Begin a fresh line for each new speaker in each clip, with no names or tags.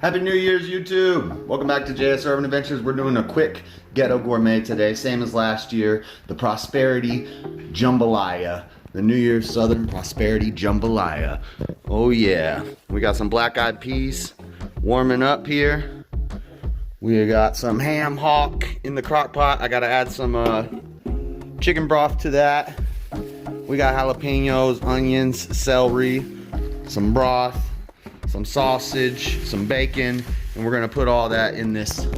Happy New Year's, YouTube! Welcome back to jsurbanadventures. We're doing a quick Ghetto Gourmet today, same as last year. The Prosperity Jambalaya. The New Year's Southern Prosperity Jambalaya. Oh yeah. We got some black-eyed peas warming up here. We got some ham hock in the crock pot. I gotta add some chicken broth to that. We got jalapenos, onions, celery, some broth, some sausage, some bacon, and we're gonna put all that in this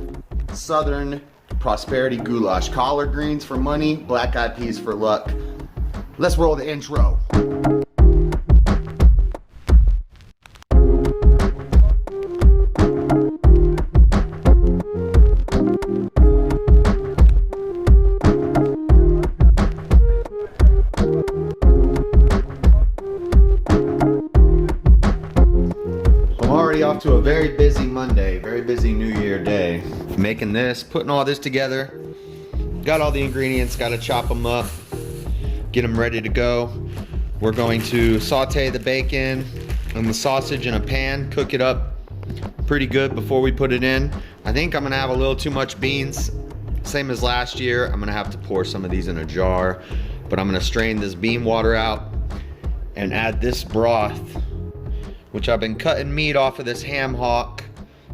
Southern Prosperity goulash. Collard greens for money, black-eyed peas for luck. Let's roll the intro. Off to a very busy Monday, very busy New Year day. Making this, putting all this together. Got all the ingredients, got to chop them up, get them ready to go. We're going to saute the bacon and the sausage in a pan, cook it up pretty good before we put it in. I think I'm gonna have a little too much beans, same as last year. I'm gonna have to pour some of these in a jar, but I'm gonna strain this bean water out and add this broth, which I've been cutting meat off of this ham hock.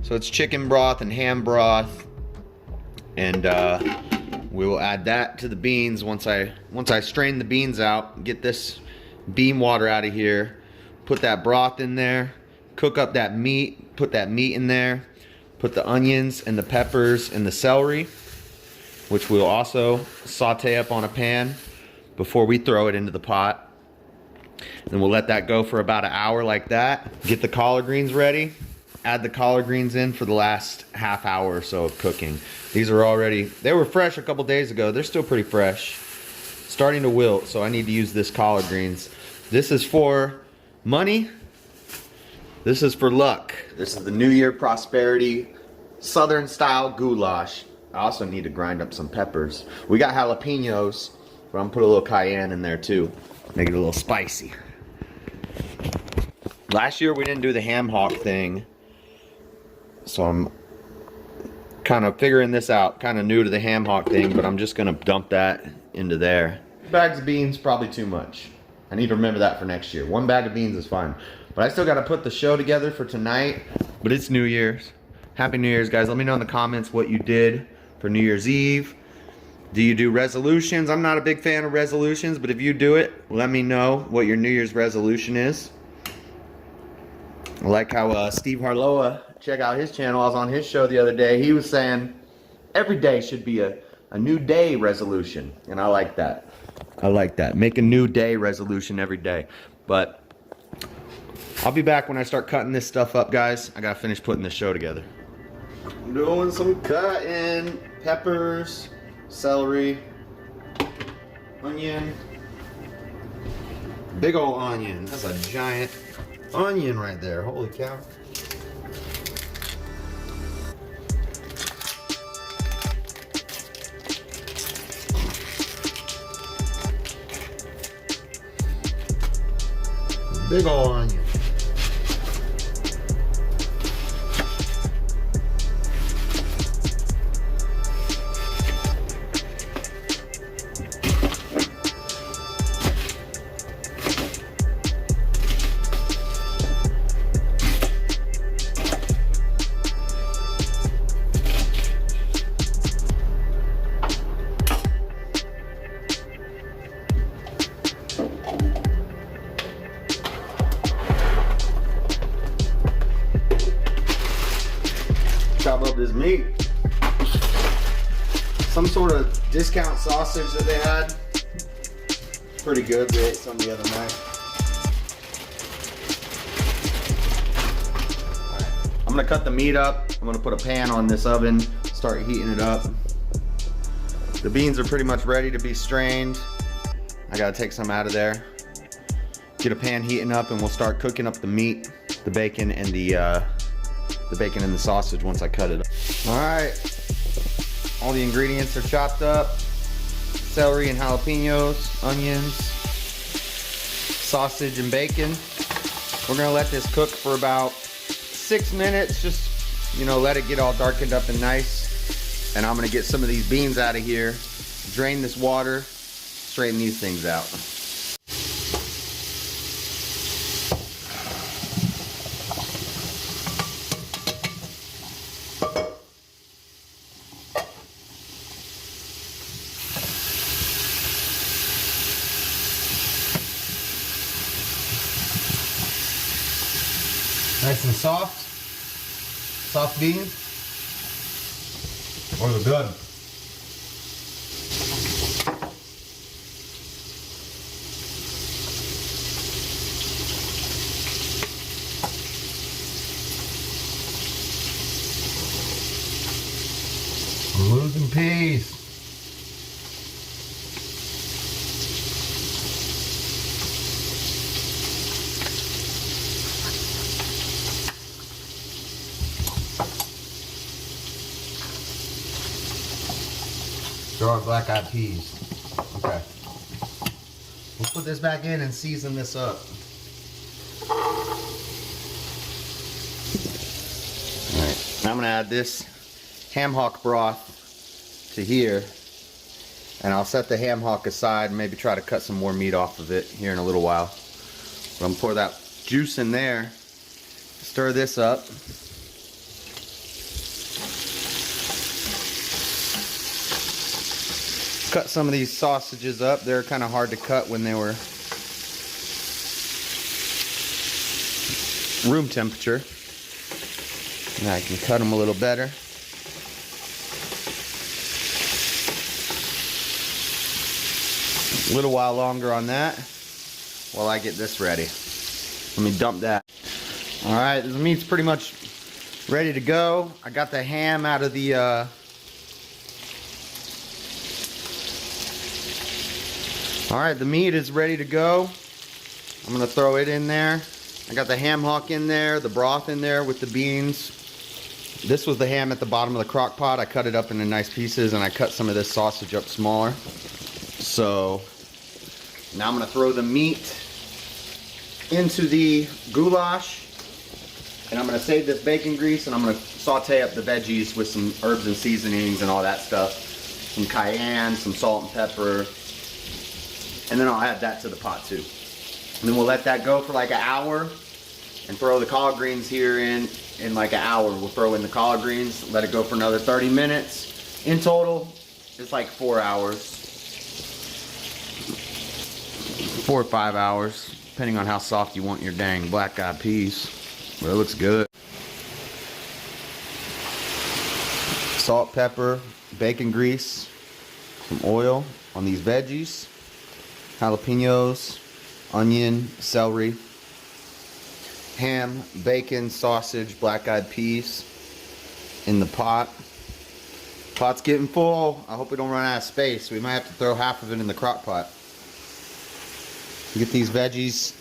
So it's chicken broth and ham broth. And we will add that to the beans once I strain the beans out, get this bean water out of here, put that broth in there, cook up that meat, put that meat in there, put the onions and the peppers and the celery, which we'll also saute up on a pan before we throw it into the pot. Then we'll let that go for about an hour like that. Get the collard greens ready. Add the collard greens in for the last half hour or so of cooking. These are already, they were fresh a couple days ago. They're still pretty fresh. Starting to wilt, so I need to use this collard greens. This is for money. This is for luck. This is the New Year Prosperity Southern style goulash. I also need to grind up some peppers. We got jalapenos, but I'm gonna put a little cayenne in there too. Make it a little spicy. Last year we didn't do the ham hock thing, so I'm kind of figuring this out. Kind of new to the ham hock thing, but I'm just gonna dump that into there. Bags of beans, probably too much. I need to remember that for next year. One bag of beans is fine. But I still gotta put the show together for tonight, but it's New Year's. Happy New Year's, guys. Let me know in the comments what you did for New Year's Eve. Do you do resolutions? I'm not a big fan of resolutions, but if you do it, let me know what your New Year's resolution is. I like how Steve Harloa, check out his channel. I was on his show the other day. He was saying every day should be a new day resolution, and I like that. I like that. Make a new day resolution every day. But I'll be back when I start cutting this stuff up, guys. I gotta finish putting this show together. I'm doing some cutting. Peppers, celery, onion, big old onion. That's a giant onion right there. Holy cow. Big old onion. Chop up this meat. Some sort of discount sausage that they had. Pretty good. We ate some the other night. Alright. I'm gonna cut the meat up. I'm gonna put a pan on this oven, start heating it up. The beans are pretty much ready to be strained. I gotta take some out of there. Get a pan heating up and we'll start cooking up the meat, the bacon, and the sausage once I cut it up. All right, all the ingredients are chopped up. Celery and jalapenos, onions, sausage and bacon. We're gonna let this cook for about 6 minutes, just, you know, let it get all darkened up and nice. And I'm gonna get some of these beans out of here, drain this water, straighten these things out. Nice and soft beans. Oh, they're good. We're losing peace. Throw our black-eyed peas. Okay. We'll put this back in and season this up. Alright, now I'm gonna add this ham hock broth to here. And I'll set the ham hock aside and maybe try to cut some more meat off of it here in a little while. But I'm gonna pour that juice in there. Stir this up. Cut some of these sausages up. They're kind of hard to cut when they were room temperature. Now I can cut them a little better. A little while longer on that while I get this ready. Let me dump that. Alright, the meat's pretty much ready to go. I got the ham out of the Alright, the meat is ready to go. I'm going to throw it in there. I got the ham hock in there, the broth in there with the beans. This was the ham at the bottom of the crock pot. I cut it up into nice pieces and I cut some of this sausage up smaller. So now I'm going to throw the meat into the goulash. And I'm going to save this bacon grease and I'm going to saute up the veggies with some herbs and seasonings and all that stuff. Some cayenne, some salt and pepper. And then I'll add that to the pot too. And then we'll let that go for like an hour and throw the collard greens here in like an hour. We'll throw in the collard greens, let it go for another 30 minutes. In total, it's like 4 hours. 4 or 5 hours, depending on how soft you want your dang black-eyed peas. But it looks good. Salt, pepper, bacon grease, some oil on these veggies. Jalapenos, onion, celery, ham, bacon, sausage, black-eyed peas in the pot. Pot's getting full. I hope we don't run out of space. We might have to throw half of it in the crock pot. Get these veggies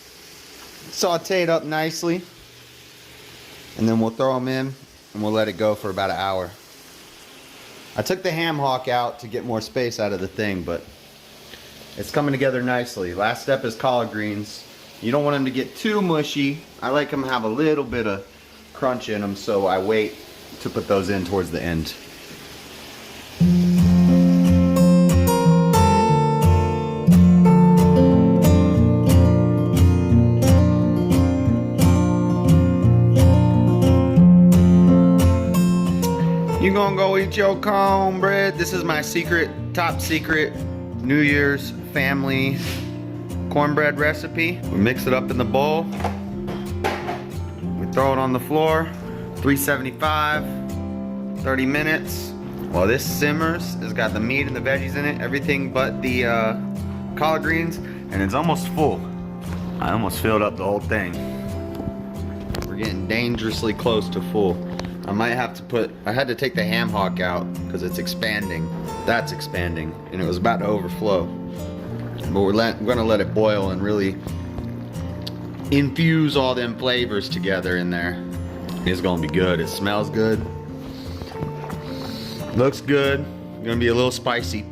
sauteed up nicely. And then we'll throw them in and we'll let it go for about an hour. I took the ham hock out to get more space out of the thing, but it's coming together nicely. Last step is collard greens. You don't want them to get too mushy. I like them to have a little bit of crunch in them, so I wait to put those in towards the end. You gonna go eat your cornbread? This is my secret, top secret New Year's family cornbread recipe. We mix it up in the bowl. We throw it on the floor. 375, 30 minutes. While this simmers, it's got the meat and the veggies in it, everything but the collard greens, and it's almost full. I almost filled up the whole thing. We're getting dangerously close to full. I might have to put, I had to take the ham hock out because it's expanding. That's expanding, and it was about to overflow. But we're gonna let it boil and really infuse all them flavors together in there. It's gonna be good. It smells good. Looks good. Gonna be a little spicy.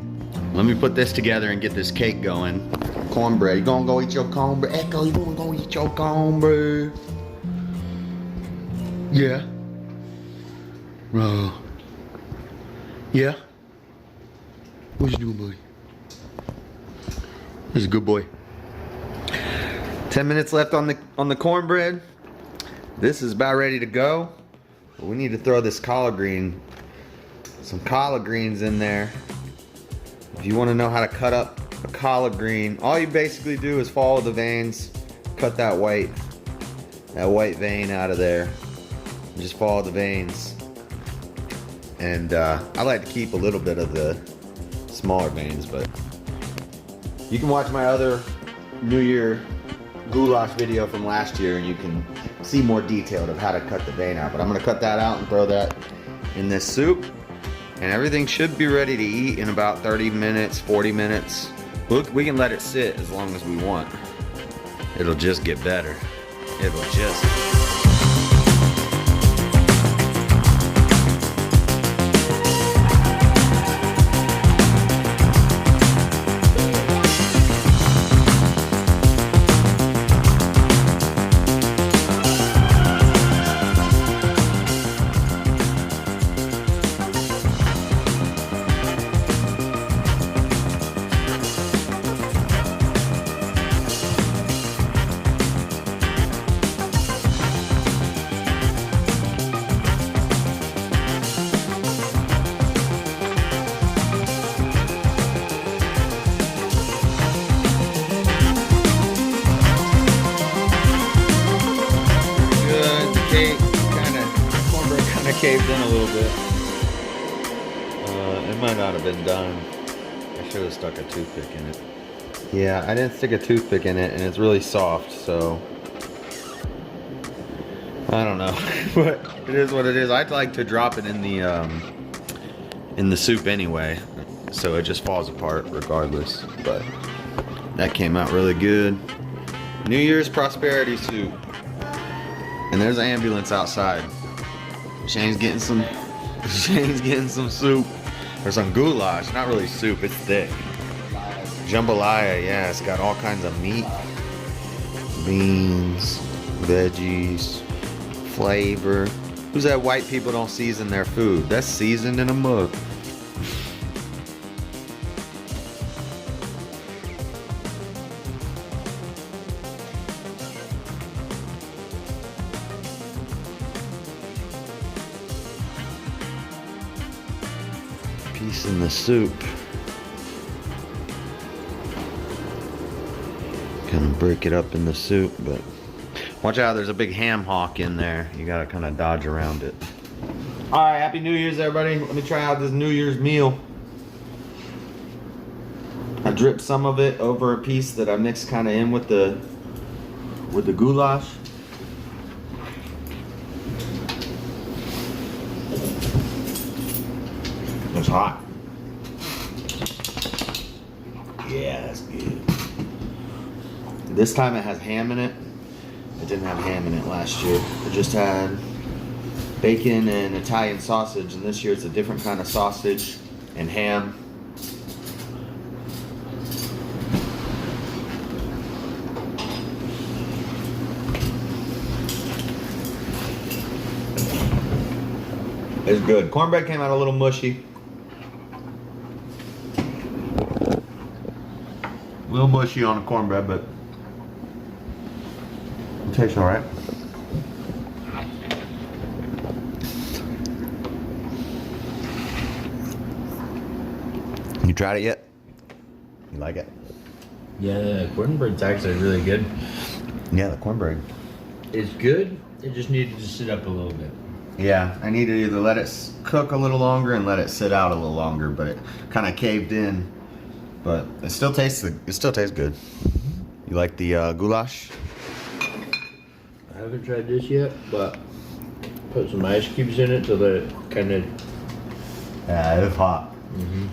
Let me put this together and get this cake going. Cornbread. You gonna go eat your cornbread? Echo, you gonna go eat your cornbread? Yeah. Yeah. What you doing, buddy? He's a good boy. 10 minutes left on the cornbread. This is about ready to go. But we need to throw this collard green, some collard greens in there. If you want to know how to cut up a collard green, all you basically do is follow the veins, cut that white vein out of there. Just follow the veins. And I like to keep a little bit of the smaller veins, but you can watch my other New Year goulash video from last year and you can see more detailed of how to cut the vein out. But I'm gonna cut that out and throw that in this soup, and everything should be ready to eat in about 30 minutes, 40 minutes. Look, we can let it sit as long as we want. It'll just get better. It'll just... Caved in a little bit. It might not have been done. I should have stuck a toothpick in it. Yeah, I didn't stick a toothpick in it, and it's really soft, so I don't know. But it is what it is. I'd like to drop it in the soup anyway, so it just falls apart regardless. But that came out really good. New Year's prosperity soup. And there's an ambulance outside. Shane's getting some soup, or some goulash, not really soup, it's thick. Jambalaya, yeah, it's got all kinds of meat, beans, veggies, flavor. Who said white people don't season their food? That's seasoned in a mug. Piece in the soup. Kind of break it up in the soup, but watch out, there's a big ham hock in there. You gotta kind of dodge around it. Alright, Happy New Year's everybody. Let me try out this New Year's meal. I dripped some of it over a piece that I mixed kind of in with the goulash. It's hot. Yeah, that's good. This time it has ham in it. It didn't have ham in it last year. It just had bacon and Italian sausage, and this year it's a different kind of sausage and ham. It's good. Cornbread came out a little mushy. A little mushy on the cornbread, but it tastes alright. You tried it yet? You like it?
Yeah, the cornbread's actually really good.
Yeah, the cornbread.
It's good. It just needed to sit up a little bit.
Yeah, I need to either let it cook a little longer and let it sit out a little longer, but it kind of caved in. But it still tastes good. You like the goulash?
I haven't tried this yet, but put some ice cubes in it so that it kind of...
Yeah, it's hot.
Mm-hmm.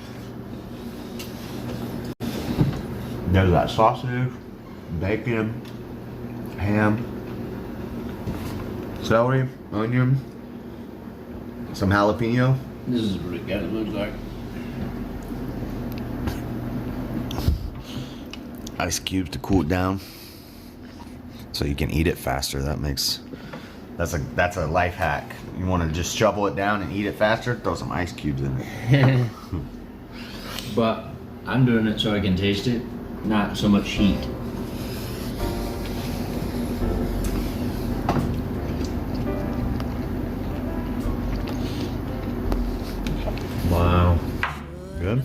There's that sausage, bacon, ham, celery, onion, some jalapeno.
This is what it kind of looks like.
Ice cubes to cool it down so you can eat it faster. That makes That's a life hack. You want to just shovel it down and eat it faster? Throw some ice cubes in it.
But I'm doing it so I can taste it, not so much heat. Wow.
Good.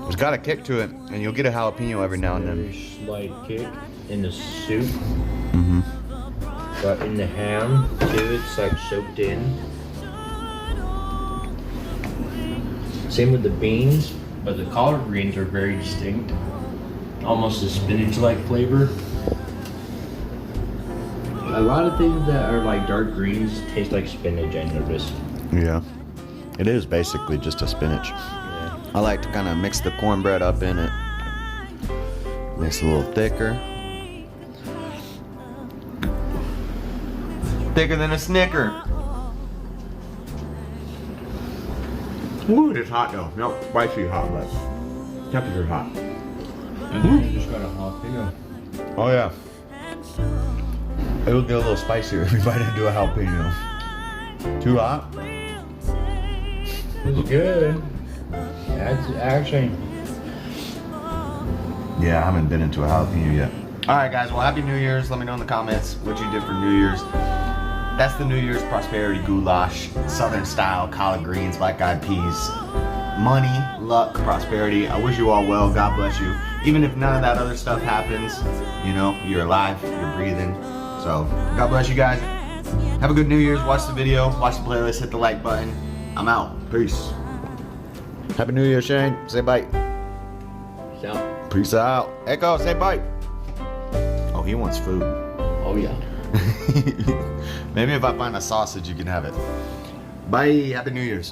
It's got a kick to it, and you'll get a jalapeno every now and then.
Very slight kick in the soup,
Mm-hmm.
but in the ham too, it's like soaked in. Same with the beans, but the collard greens are very distinct. Almost a spinach-like flavor. A lot of things that are like dark greens taste like spinach, I noticed.
Yeah. It is basically just a spinach.
Yeah.
I like to kind of mix the cornbread up in it. Makes it a little thicker. Thicker than a Snicker. Ooh, it's hot though. Not spicy hot, but temperature hot.
And then you just got a jalapeno.
Oh yeah. It'll get a little spicier if we bite into a jalapeno. Too hot?
It's good. That's actually.
Yeah, I haven't been into a jalapeno yet. Alright guys, well happy New Year's. Let me know in the comments what you did for New Year's. That's the New Year's prosperity goulash. Southern style, collard greens, black eyed peas. Money, luck, prosperity. I wish you all well. God bless you. Even if none of that other stuff happens, you know, you're alive, you're breathing. So, God bless you guys. Have a good New Year's. Watch the video, watch the playlist, hit the like button. I'm out. Peace. Happy New Year, Shane. Say bye.
So.
Peace out. Echo, say bye. Oh, he wants food.
Oh yeah.
Maybe if I find a sausage, you can have it. Bye. Happy New Year's.